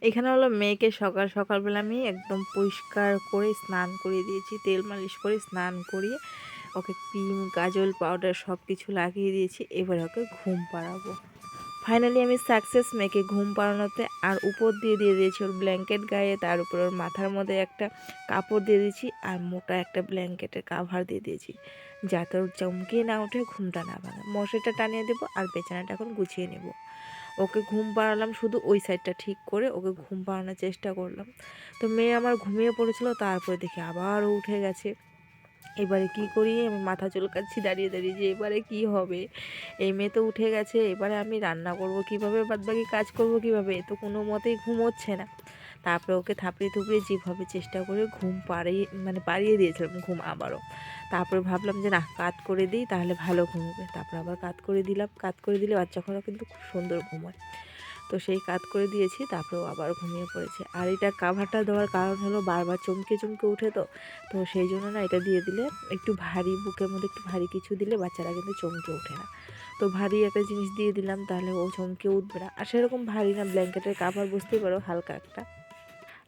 এখানে হলো মেয়েকে সকালবেলা আমি একদম পরিষ্কার করে স্নান করিয়ে দিয়েছি, তেল মালিশ করে স্নান করিয়ে ওকে ক্রিম কাজল পাউডার সব কিছু লাগিয়ে দিয়েছি। এবার ওকে ঘুম পাড়াবো। ফাইনালি আমি সাকসেস মেয়েকে ঘুম পাড়ানোতে। আর উপর দিয়ে দিয়েছি ওর ব্ল্যাঙ্কেট গায়ে, তার উপর ওর মাথার মধ্যে একটা কাপড় দিয়ে দিয়েছি আর মোটা একটা ব্ল্যাঙ্কেটের কাভার দিয়ে দিয়েছি, যাতে ওর চমকিয়ে না ওঠে, ঘুমটা না ভাঙে। মশারিটা টানিয়ে দেবো আর বিছানাটা এখন গুছিয়ে নেব। ওকে ঘুম পাড়ালাম, শুধু ওই সাইডটা ঠিক করে ওকে ঘুম পাড়ানোর চেষ্টা করলাম। তো মেয়ে আমার ঘুমিয়ে পড়েছিল, তারপরে দেখি আবারও উঠে গেছে। এবারে কি করি, আমি মাথা চুলকাচ্ছি দাঁড়িয়ে দাঁড়িয়ে যে এবারে কি হবে। এই মেয়ে তো উঠে গেছে, এবারে আমি রান্না করব কিভাবে, বাদবাকি কাজ করব কিভাবে, এ তো কোনো মতেই ঘুমোচ্ছে না। তারপরে ওকে থাপড়িয়ে থুপড়িয়ে যেভাবে চেষ্টা করে ঘুম পাড়িয়ে দিয়েছিলাম ঘুম আবারও। তারপরে ভাবলাম যে না, কাত করে দিই, তাহলে ভালো ঘুমোবে। তারপর আবার কাত করে দিলাম। কাত করে দিলে বাচ্চাগুলো কিন্তু খুব সুন্দর ঘুমোয়। তো সেই কাত করে দিয়েছি, তারপরেও আবার ঘুমিয়ে পড়েছে। আর এটা কাভারটা দেওয়ার কারণ হলো বারবার চমকে চমকে উঠে, তো সেই জন্য না, এটা দিয়ে দিলে একটু ভারী, বুকের মধ্যে একটু ভারী কিছু দিলে বাচ্চারা কিন্তু চমকে ওঠে না। তো ভারী একটা জিনিস দিয়ে দিলাম, তাহলে ও চমকে উঠবে না। আর সেরকম ভারী না, ব্ল্যাঙ্কেটের কাভার বুঝতেই পারো, হালকা একটা।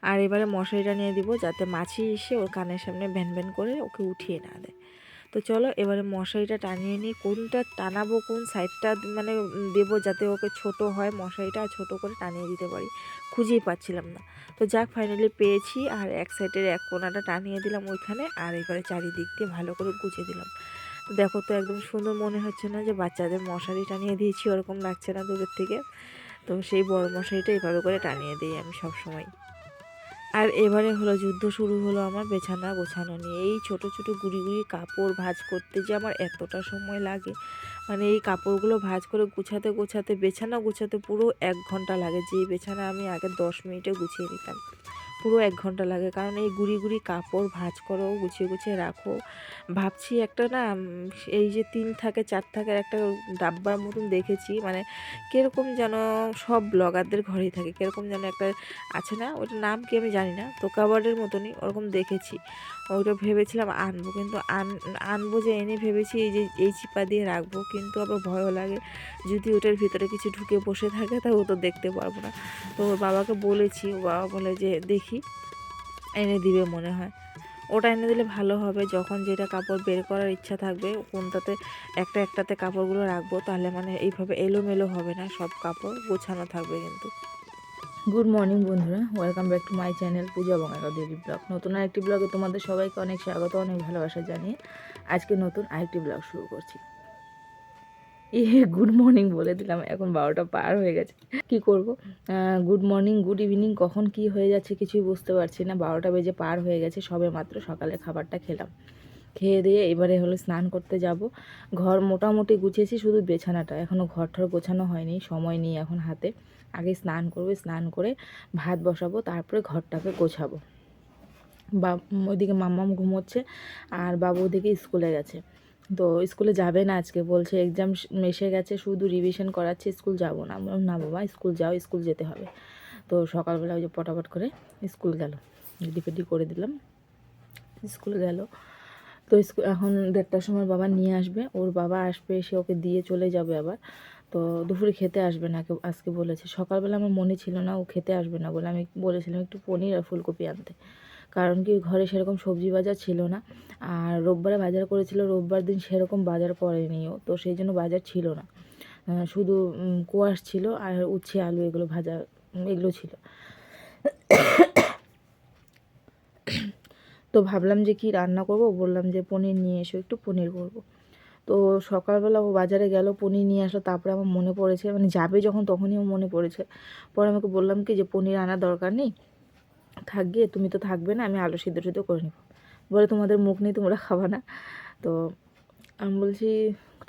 আর এবারে মশারিটা নিয়ে দিব, যাতে মাছি এসে ওর কানের সামনে ভ্যান ভ্যান করে ওকে উঠিয়ে না দেয়। তো চলো এবারে মশারিটা টানিয়ে নিই। কোনটা টানাবো, কোন সাইডটা মানে দেবো যাতে ওকে ছোট হয়, মশারিটা ছোট করে টানিয়ে দিতে পারি, খুঁজেই পাচ্ছিলাম না। তো যাক, ফাইনালি পেয়েছি। আর এক সাইডের এক কোণাটা টানিয়ে দিলাম ওইখানে, আর এবারে চারিদিক দিয়ে ভালো করে গুছিয়ে দিলাম। তো দেখো তো, একদম সুন্দর মনে হচ্ছে না যে বাচ্চাদের মশারি টানিয়ে দিয়েছি? ওরকম লাগছে না দূরের থেকে? তো সেই বড় মশারিটা এভাবে করে টানিয়ে দিই আমি সব সময়। আর এবারে হলো যুদ্ধ শুরু হলো আমার বিছানা গোছানো নিয়ে। এই ছোট ছোট গুড়ি গুড়ি কাপড় ভাঁজ করতে যে আমার এতটা সময় লাগে, মানে এই কাপড়গুলো ভাঁজ করে গুছাতে গুছাতে, বিছানা গুছাতে পুরো 1 ঘন্টা লাগে। যেই বিছানা আমি আগে 10 মিনিটে গুছিয়ে নিতাম, পুরো 1 ঘন্টা লাগে। কারণ এই গুড়ি গুড়ি কাপড় ভাঁজ করো, গুছিয়ে গুছিয়ে রাখো। ভাবছি একটা না, এই যে 3 থাকে 4 থাকার একটা ডাব্বার মতন দেখেছি, মানে কীরকম যেন, সব ব্লগারদের ঘরেই থাকে, কীরকম যেন একটা আছে না, ওটার নাম কি আমি জানি না, তো কাবার্ডের মতনই ওরকম দেখেছি। ওইটা ভেবেছিলাম আনবো, কিন্তু আনবো যে এনে ভেবেছি এই চিপা দিয়ে রাখবো, কিন্তু আবার ভয়ও লাগে, যদি ওটার ভিতরে কিছু ঢুকে বসে থাকে তা ও তো দেখতে পারবো না। তো ওর বাবাকে বলেছি, ও বাবা বলে যে দেখি, এনে দিবে মনে হয়। ওটা এনে দিলে ভালো হবে, যখন যেটা কাপড় বের করার ইচ্ছা থাকবে কোনটাতে একটাতে কাপড়গুলো রাখবো, তাহলে মানে এইভাবে এলোমেলো হবে না, সব কাপড় গোছানো থাকবে কিন্তু। গুড মর্নিং বন্ধুরা, welcome back to my channel Puja Bongaigaon daily blog. নতুন আরেকটি ব্লগে তোমাদের সবাইকে অনেক স্বাগত, অনেক ভালোবাসা জানিয়ে আজকে নতুন আরেকটি ব্লগ শুরু করছি। গুড মর্নিং বলে দিলাম, এখন 12টা পার হয়ে গেছে, কি করব। গুড মর্নিং গুড ইভিনিং কখন কি হয়ে যাচ্ছে কিছুই বুঝতে পারছি না। 12টা বেজে পার হয়ে গেছে, সবে মাত্র সকালে খাবারটা খেলাম। খেয়ে দিয়ে এবারে হলো স্নান করতে যাব। ঘর মোটামুটি গুছিয়েছি, শুধু বিছানাটা এখনও ঘরঠর গোছানো হয়নি, সময় নেই এখন হাতে। আগে স্নান করবো, স্নান করে ভাত বসাবো, তারপরে ঘরটাকে গোছাবো। ওইদিকে মাম্মাম ঘুমোচ্ছে, আর বাবু ওদিকে স্কুলে গেছে। তো স্কুলে যাবে না আজকে, বলছে এক্সাম এসে গেছে, শুধু রিভিশন করাচ্ছে, স্কুল যাব না। না বাবা, স্কুল যাও, স্কুল যেতে হবে। তো সকালবেলা ওই যে পটাপট করে স্কুল গেল, রেডি ফেডি করে দিলাম, স্কুল গেল। তো এখন 1:30টার সময় বাবা নিয়ে আসবে, ওর বাবা আসবে, এসে ওকে দিয়ে চলে যাবে আবার। তো দুপুরে খেতে আসবে না আজকে বলেছে। সকালবেলা আমার মনে ছিল না ও খেতে আসবে না বলে, আমি বলেছিলাম একটু পনির আর ফুলকপি আনতে, কারণ কি ঘরে সেরকম সবজি বাজার ছিল না। আর রোববারে বাজার করেছিল, রোববার দিন সেরকম বাজার করেনিও, তো সেই জন্য বাজার ছিল না। শুধু কোয়াশ ছিল আর উচ্ছে আলু এগুলো ভাজা, এগুলো ছিল। তো ভাবলাম যে কি রান্না করব, বললাম যে পনির নিয়ে এসো, একটু পনির করব। তো সকালবেলা ও বাজারে গেল, পনির নিয়ে আসলো। তারপরে আমার মনে পড়েছে, মানে যাবে যখন তখনই ও মনে পড়েছে। পরে আমাকে বললাম কি যে পনির আনার দরকার নেই, থাক গিয়ে, তুমি তো থাকবে না, আমি আলু সিদ্ধ সিদ্ধ করে নেব। বলে তোমাদের মুখ নেই, তোমরা খাবা না। তো আমি বলছি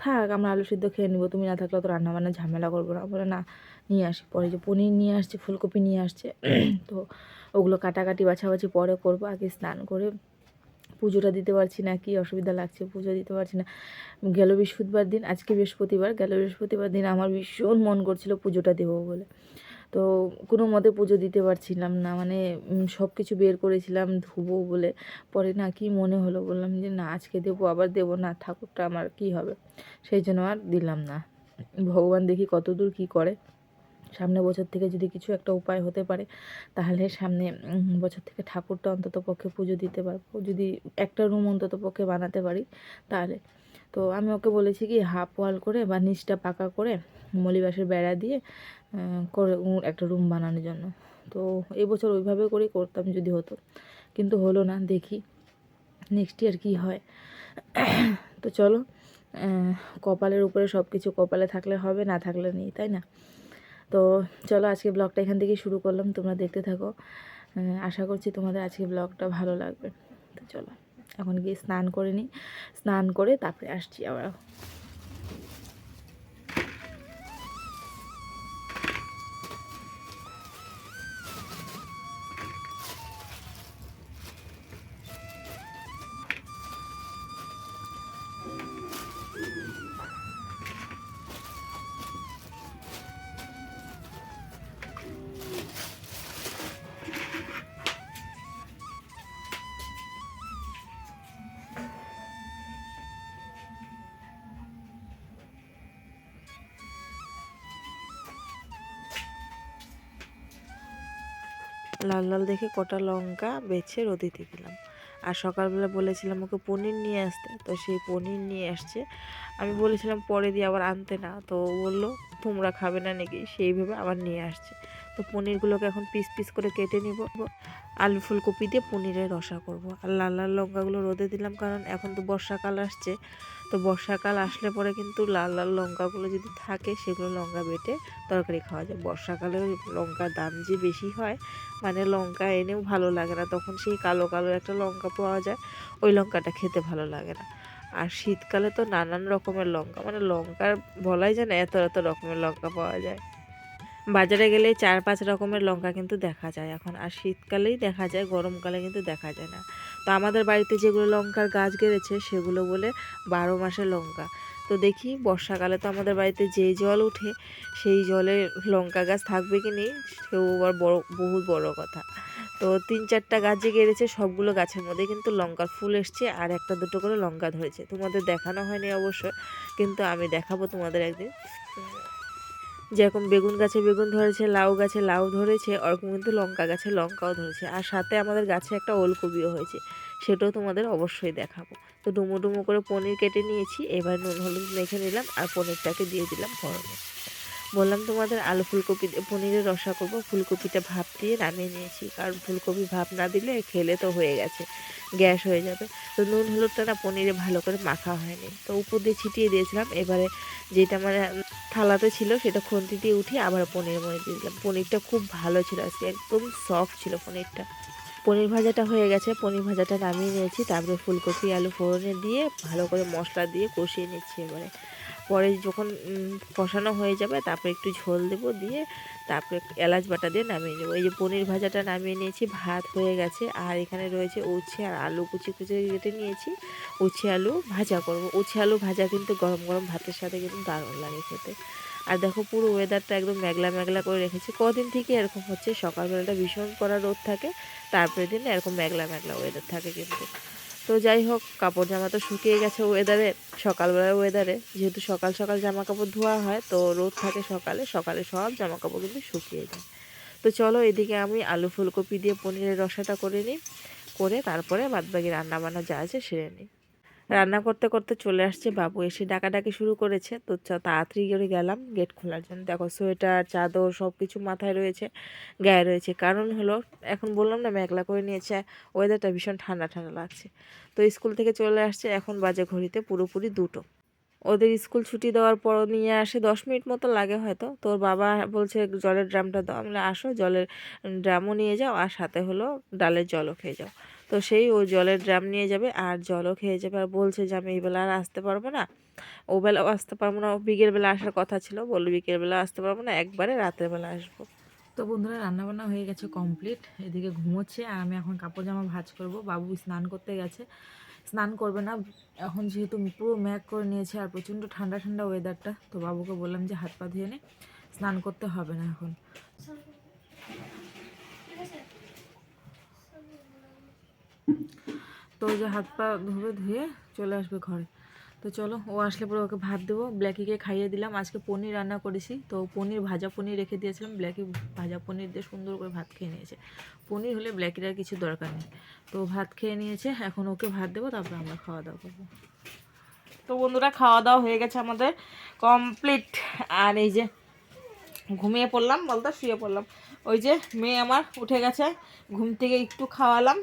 থাক, আমরা আলু সিদ্ধ খেয়ে নেবো, তুমি না থাকলে তো রান্নাবান্না ঝামেলা করবো না। বলে না, নিয়ে আসি। পরে যে পনির নিয়ে আসছে, ফুলকপি নিয়ে আসছে, তো ওগুলো কাটাকাটি বাছাবাছি পরে করবো। আগে স্নান করে পুজোটা দিতে পারছি না, কি অসুবিধা লাগছে, পুজো দিতে পারছি না। গেল বৃহস্পতিবার দিন, আজকে বৃহস্পতিবার, গেল বৃহস্পতিবার দিন আমার ভীষণ মন করছিল পুজোটা দেবো বলে। তো কোনো মতে পুজো দিতে পারছিলাম না, মানে সব কিছু বের করেছিলাম ধুবো বলে। পরে না কি মনে হলো, বললাম যে না আজকে দেবো, আবার দেবো না, ঠাকুরটা আমার কি হবে, সেই জন্য আর দিলাম না। ভগবান দেখি কতদূর কি করে। সামনে বছর থেকে যদি কিছু একটা উপায় হতে পারে তাহলে সামনে বছর থেকে ঠাকুরটা অন্তত পক্ষে পুজো দিতে পারবো, যদি একটা রুম অন্তত পক্ষে বানাতে পারি তাহলে। তো আমি ওকে বলেছি কি হাফ ওয়াল করে বা নিচটা পাকা করে মলিবাসের বেড়া দিয়ে করে একটা রুম বানানোর জন্য। তো এবছর ওইভাবে করেই করতাম যদি হতো, কিন্তু হলো না, দেখি নেক্সট ইয়ার কী হয়। তো চলো, কপালের উপরে সব কিছু, কপালে থাকলে হবে, না থাকলে নেই, তাই না? তো চলো আজকে ব্লগটা এখান থেকেই শুরু করলাম, তোমরা দেখতে থাকো। আশা করছি তোমাদের আজকে ব্লগটা ভালো লাগবে। তো চলো এখন গিয়ে স্নান করে নিই, স্নান করে তারপরে আসছি আবার। লাল লাল দেখে কটা লঙ্কা বেছে রোদে দিলাম। আর সকালবেলা বলেছিলাম ওকে পনির নিয়ে আসতে, তো সেই পনির নিয়ে আসছে। আমি বলেছিলাম পরে দিয়ে আবার আনতে, না, তো ও বললো তোমরা খাবে না নাকি, সেইভাবে আবার নিয়ে আসছে। তো পনিরগুলোকে এখন পিস পিস করে কেটে নিব, আলু ফুলকপি দিয়ে পনিরের রসা করব। আর লাল লাল লঙ্কাগুলো রোদে দিলাম, কারণ এখন তো বর্ষাকাল আসছে। তো বর্ষাকাল আসলে পরে কিন্তু লাল লাল লঙ্কাগুলো যদি থাকে সেগুলো লঙ্কা বেটে তরকারি খাওয়া যায়। বর্ষাকালে লঙ্কার দাম যে বেশি হয়, মানে লঙ্কা এনেও ভালো লাগে না, তখন সেই কালো কালো একটা লঙ্কা পাওয়া যায়, ওই লঙ্কাটা খেতে ভালো লাগে না। আর শীতকালে তো নানান রকমের লঙ্কা, মানে লঙ্কার বলাই যায় না, এত এত রকমের লঙ্কা পাওয়া যায়। বাজারে গেলে 4-5 রকমের লঙ্কা কিন্তু দেখা যায় এখন, আর শীতকালেই দেখা যায়, গরমকালে কিন্তু দেখা যায় না। তো আমাদের বাড়িতে যেগুলো লঙ্কার গাছ গেড়েছে সেগুলো বলে 12 মাসের লঙ্কা। তো দেখি বর্ষাকালে তো আমাদের বাড়িতে যেই জল উঠে সেই জলে লঙ্কা গাছ থাকবে কি নেই সেও আবার বড়, বহুত বড় কথা। তো 3-4টা গাছ যে গেড়েছে সবগুলো গাছের মধ্যে কিন্তু লঙ্কার ফুল এসছে, আর একটা দুটো করে লঙ্কা ধরেছে। তোমাদের দেখানো হয়নি অবশ্য, কিন্তু আমি দেখাবো তোমাদের একদিন। যেরকম বেগুন গাছে বেগুন ধরেছে, লাউ গাছে লাউ ধরেছে, ওরকম কিন্তু লঙ্কা গাছে লঙ্কাও ধরেছে। আর সাথে আমাদের গাছে একটা ওলকপিও হয়েছে, সেটাও তোমাদের অবশ্যই দেখাবো। তো ডুমো ডুমো করে পনির কেটে নিয়েছি, এবার নুন হলুদ মেখে নিলাম আর পনিরটাকে দিয়ে দিলাম গরমে। বললাম তোমাদের আলু ফুলকপি দিয়ে পনিরের রসা করবো, ফুলকপিটা ভাপ দিয়ে নামিয়ে নিয়েছি, কারণ ফুলকপি ভাপ না দিলে খেলে তো হয়ে গেছে, গ্যাস হয়ে যাবে। তো নুন হলুদটা না পনিরে ভালো করে মাখা হয়নি, তো উপর দিয়ে ছিটিয়ে দিয়েছিলাম। এবারে যেটা মানে থালাতে ছিল সেটা খুন্তি দিয়ে উঠিয়ে আবার পনিরের মধ্যে দিয়ে দিলাম। পনিরটা খুব ভালো ছিল আজকে, একদম সফট ছিল পনিরটা। পনির ভাজাটা হয়ে গেছে, পনির ভাজাটা নামিয়ে নিয়েছি, তারপরে ফুলকপি আলু ফোড়নে দিয়ে ভালো করে মশলা দিয়ে কষিয়ে নিচ্ছি। এবারে পরে যখন কষানো হয়ে যাবে তারপরে একটু ঝোল দেবো, দিয়ে তারপরে এলাচ বাটা দিয়ে নামিয়ে নেবো। এই যে পনির ভাজাটা নামিয়ে নিয়েছি, ভাত হয়ে গেছে, আর এখানে রয়েছে উচ্ছে আর আলু কুচি কুচি কেটে নিয়েছি। উচ্ছে আলু ভাজা করব। উচ্ছে আলু ভাজা কিন্তু গরম গরম ভাতের সাথে কিন্তু দারুণ লাগে খেতে। আর দেখো পুরো ওয়েদারটা একদম মেঘলা মেঘলা করে রেখেছি, কদিন থেকে এরকম হচ্ছে, সকালবেলাটা ভীষণ কড়া রোদ থাকে, তারপরে দিন এরকম মেঘলা মেঘলা ওয়েদার থাকে কিন্তু। তো যাই হোক, কাপড় জামা তো শুকিয়ে গেছে ওয়েদারে, সকালবেলার ওয়েদারে, যেহেতু সকাল সকাল জামা কাপড় ধোয়া হয় তো রোদ থাকে সকালে, সকালে সব জামা কাপড় কিন্তু শুকিয়ে যায়। তো চলো এদিকে আমি আলু ফুলকপি দিয়ে পনিরের রসাটা করে নিই, করে তারপরে বাদবাকি রান্নাবান্না যা আছে সেরে নিই। রান্না করতে করতে চলে আসছে বাবু, এসে ডাকাডাকি শুরু করেছে। তো তাড়াতাড়ি করে গেলাম গেট খোলার জন্য। দেখো সোয়েটার চাদর সব কিছু মাথায় রয়েছে, গায়ে রয়েছে, কারণ হলো এখন বললাম না মেঘলা করে নিয়েছে, ওয়েদারটা ভীষণ ঠান্ডা ঠান্ডা লাগছে। তো স্কুল থেকে চলে আসছে, এখন বাজে ঘড়িতে পুরোপুরি 2টো। ওদের স্কুল ছুটি দেওয়ার পর নিয়ে আসে 10 মিনিট মতো লাগে হয়তো। তোর বাবা বলছে জলের ড্রামটা দাও, আমি বললাম আসো জলের ড্রামও নিয়ে যাও, আর সাথে হলো ডালের জলও খেয়ে যাও। তো সেই ও জলের ড্রাম নিয়ে যাবে আর জলও খেয়ে যাবে, আর বলছে যে আমি এই বেলা আর আসতে পারবো না, ও বেলাও আসতে পারবো না, ও বিকেলবেলা আসার কথা ছিল, বললো বিকেলবেলা আসতে পারবো না, একবারে রাতের বেলা আসবো। তো বন্ধুরা রান্নাবান্না হয়ে গেছে কমপ্লিট, এদিকে ঘুমোচ্ছে আর আমি এখন কাপড় জামা ভাঁজ করব। বাবু স্নান করতে গেছে, স্নান করবে না এখন, যেহেতু পুরো ম্যাগ করে নিয়েছে আর প্রচণ্ড ঠান্ডা ঠান্ডা ওয়েদারটা, তো বাবুকে বললাম যে হাত পা ধুয়ে নে, স্নান করতে হবে না এখন। তো যে হাত পা ধুয়ে চলে আসবে ঘরে। তো তো চলো ও আসলে পরে ওকে ভাত দেবো। ব্ল্যাকিকে খাইয়ে দিলাম। আজকে পনির রান্না করেছি, তো পনির ভাজা পনির রেখে দিয়েছিলাম, ব্ল্যাকি ভাজা পনির দিয়ে সুন্দর করে ভাত খেয়ে নিয়েছে। পনির হলে ব্ল্যাকির আর কিছু দরকার নেই। তো ভাত খেয়ে নিয়েছে, এখন ওকে ভাত দেবো, তারপরে আমরা খাওয়া দাওয়া করবো। তো বন্ধুরা খাওয়া দাওয়া হয়ে গেছে আমাদের কমপ্লিট। আর এই যে ঘুমিয়ে পড়লাম, বলতে শুয়ে পড়লাম। ওই যে মেয়ে আমার উঠে গেছে, ঘুম থেকে একটু খাওয়ালাম,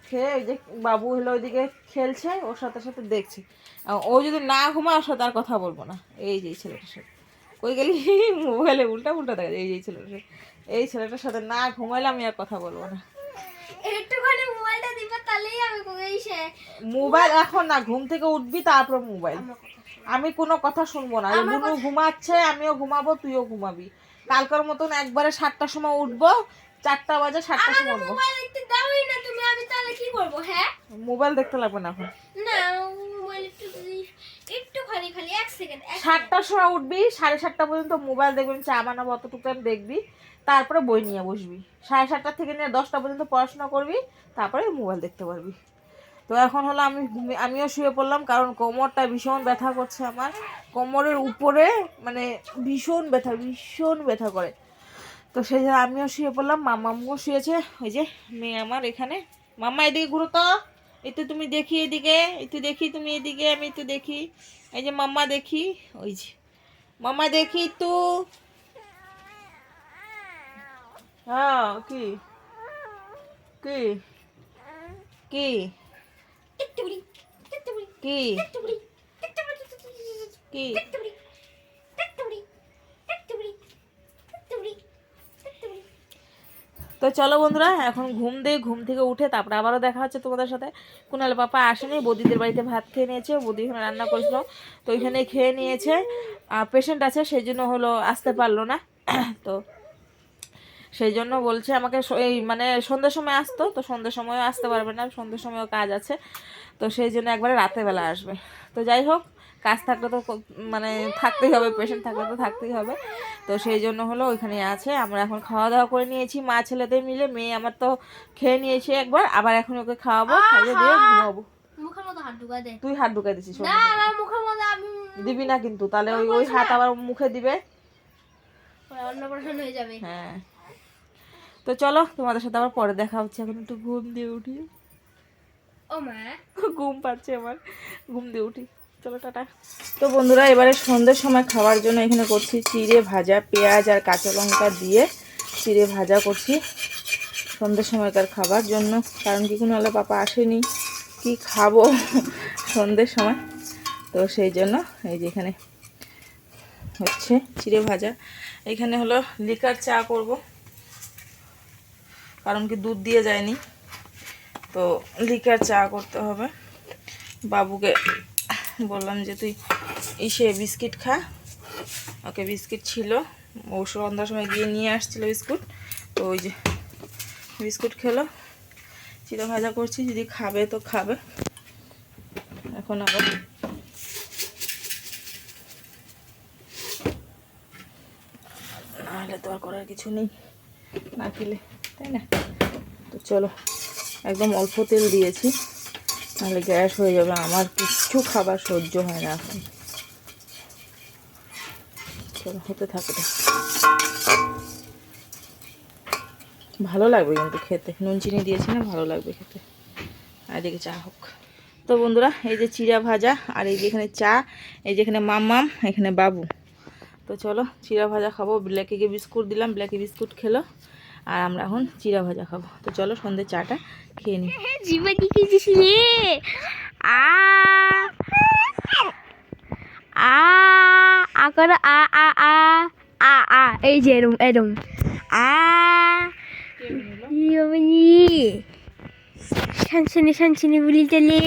খেয়ে ওই যে বাবু হলো ওইদিকে খেলছে, ওর সাথে সাথে দেখছি। ও যদি না ঘুমায় ওর সাথে আর কথা বলবো না। এই যে ছেলেটার সাথে কই গেলি, মোবাইলে উল্টা উল্টা দেখা যায়। এই ছেলেটার সাথে, এই ছেলেটার সাথে না ঘুমাইলে আমি আর কথা বলবো না। একটুখানি মোবাইলটা দিবা তাহলেই আমি মোবাইল এখন না, ঘুম থেকে উঠবি তারপর মোবাইল। আমি কোনো কথা শুনবো না। বুনু ঘুমাচ্ছে, আমিও ঘুমাবো, তুইও ঘুমাবি। কালকার মতন একবারে 7টার সময় উঠবো, 4টা বাজে 7টার সময় উঠবো। মোবাইল দেখতে দাওই না তুমি, আমি তাহলে কি করব? হ্যাঁ, মোবাইল দেখতে লাগবে না এখন। না মোবাইল একটু খালি 1 সেকেন্ড। 7টার সময় উঠবি, 7:30টা পর্যন্ত মোবাইল দেখবি, চা বানাবো, অতটুকু টাইম দেখবি, তারপরে বই নিয়ে বসবি। 7:30 থেকে নিয়ে 10টা পর্যন্ত পড়াশোনা করবি, তারপরে মোবাইল দেখতে পারবি। তো এখন হলো আমিও শুয়ে পড়লাম, কারণ কোমরটা ভীষণ ব্যথা করছে আমার। কোমরের উপরে মানে ভীষণ ব্যথা করে। তো সেই জন্য আমিও শুয়ে পড়লাম, মাম্মাও শুয়েছে। ওই যে মেয়ে আমার এখানে। মাম্মা এদিকে ঘুরো তো, একটু তুমি দেখি এদিকে, একটু দেখি তুমি এদিকে, আমি একটু দেখি। এই যে মাম্মা দেখি, ওই যে মাম্মা দেখি তো। হ্যাঁ, কি কি কি কি কি? তো চলো বন্ধুরা, এখন ঘুম থেকে উঠে তারপরে আবারও দেখা হচ্ছে তোমাদের সাথে। কুনাল পাপা আসেনি, বৌদিদের বাড়িতে ভাত খেয়ে নিয়েছে, বৌদি এখানে রান্না করেছিল, তো ওইখানে খেয়ে নিয়েছে। পেশেন্ট আছে, সেই জন্য হলো আসতে পারলো না। তো সেই জন্য বলছে আমাকে এই মানে সন্ধ্যের সময় আসতো, তো সন্ধ্যের সময়ও আসতে পারবে না, সন্ধ্যের সময়ও কাজ আছে। তো সেই জন্য একবারে রাতের বেলা আসবে। তো যাই হোক, কাজ থাকলে তো মানে থাকতেই হবে, পেশেন্ট থাকলে তো থাকতেই হবে। তো সেই জন্য হলো ওইখানে আছে। আমরা এখন খাওয়া দাওয়া করে নিয়েছি মা ছেলেদের মিলে। মেয়ে আমার তো খেয়ে নিয়েছে একবার, আবার এখন ওকে খাওয়াবো, খাইয়ে দিয়ে ঘুমাবো। মুখের মধ্যে হাত ঢুকা দে। তুই হাত ঢুকাই দিছিস? না, আমার মুখের মধ্যে আমি দিবি না কিন্তু, তাহলে ওই হাত আবার মুখে দিবে, অন্নপ্রাশন হয়ে যাবে। হ্যাঁ। তো চলো তোমাদের সাথে আবার পরে দেখা হচ্ছে। এখন একটু ঘুম দিয়ে উঠি। ও মা, ঘুম পাচ্ছে আমার, ঘুম দিয়ে উঠি। চলো টাটা। তো বন্ধুরা, এবারে সন্ধ্যের সময় খাওয়ার জন্য এখানে করছি চিড়ে ভাজা, পেঁয়াজ আর কাঁচা লঙ্কা দিয়ে চিড়ে ভাজা করছি সন্ধ্যের সময়কার খাবার জন্য। কারণ কি কোনো হলে পাপা আসেনি, কি খাবো সন্ধ্যের সময়। তো সেই জন্য এই যে এখানে হচ্ছে চিড়ে ভাজা। এখানে হলো লিকার চা করব, কারণ কি দুধ দিয়ে যায়নি, তো লিকার চা করতে হবে। বাবুকে বললাম যে তুই এসে বিস্কিট খা, ওকে বিস্কিট ছিল, ও সন্ধ্যার সময় গিয়ে নিয়ে আসছিল বিস্কুট, তো ওই যে বিস্কুট খেলো। চিড়ে ভাজা করছি, যদি খাবে তো খাবে। এখন আবার নাহলে তো আর করার কিছু নেই, না খেলে, তাই না? তো চলো, একদম অল্প তেল দিয়েছি, নাহলে গ্যাস হয়ে যাবে। আমার কিচ্ছু খাবার সহ্য হয় না এখন। চলো হতে থাকে, ভালো লাগবে কিন্তু খেতে, নুন চিনি দিয়েছি না, ভালো লাগবে খেতে। আর এদিকে চা হোক। তো বন্ধুরা, এই যে চিড়া ভাজা, আর এই যে এখানে চা, এই যে এখানে মাম্মাম, এখানে বাবু। তো চলো চিড়া ভাজা খাবো। ব্ল্যাকিকে বিস্কুট দিলাম, ব্ল্যাকি বিস্কুট খেলো, আর আমরা এখন চিড়া ভাজা খাবো। তো চলো সন্ধ্যে চাটা খেয়ে নিই। জীবনী কি দিছিলে? আ আ আকার আ আ আ আ আ, এই যে এরম আ জীবনী শানশানি বলি চলে।